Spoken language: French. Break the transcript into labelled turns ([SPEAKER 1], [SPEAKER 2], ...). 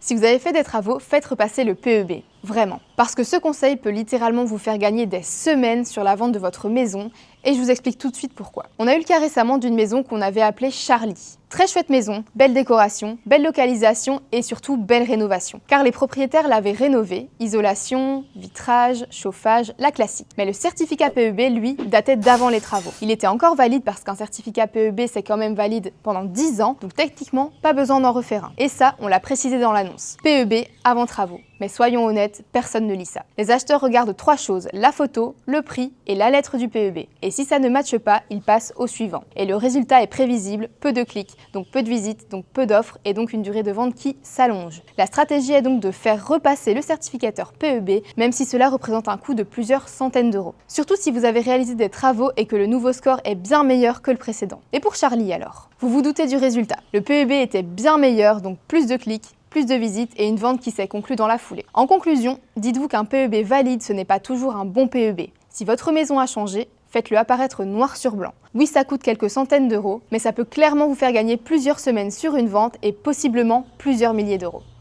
[SPEAKER 1] Si vous avez fait des travaux, faites repasser le PEB. Vraiment. Parce que ce conseil peut littéralement vous faire gagner des semaines sur la vente de votre maison et je vous explique tout de suite pourquoi. On a eu le cas récemment d'une maison qu'on avait appelée Charlie. Très chouette maison, belle décoration, belle localisation et surtout belle rénovation. Car les propriétaires l'avaient rénovée, isolation, vitrage, chauffage, la classique. Mais le certificat PEB, lui, datait d'avant les travaux. Il était encore valide parce qu'un certificat PEB c'est quand même valide pendant 10 ans, donc techniquement pas besoin d'en refaire un. Et ça, on l'a précisé dans l'annonce. PEB avant travaux. Mais soyons honnêtes, personne ne lit ça. Les acheteurs regardent 3 choses, la photo, le prix et la lettre du PEB. Et si ça ne matche pas, ils passent au suivant. Et le résultat est prévisible, peu de clics, donc peu de visites, donc peu d'offres et donc une durée de vente qui s'allonge. La stratégie est donc de faire repasser le certificateur PEB, même si cela représente un coût de plusieurs centaines d'euros. Surtout si vous avez réalisé des travaux et que le nouveau score est bien meilleur que le précédent. Et pour Charlie alors? Vous vous doutez du résultat. Le PEB était bien meilleur, donc plus de clics, plus de visites et une vente qui s'est conclue dans la foulée. En conclusion, dites-vous qu'un PEB valide, ce n'est pas toujours un bon PEB. Si votre maison a changé, faites-le apparaître noir sur blanc. Oui, ça coûte quelques centaines d'euros, mais ça peut clairement vous faire gagner plusieurs semaines sur une vente et possiblement plusieurs milliers d'euros.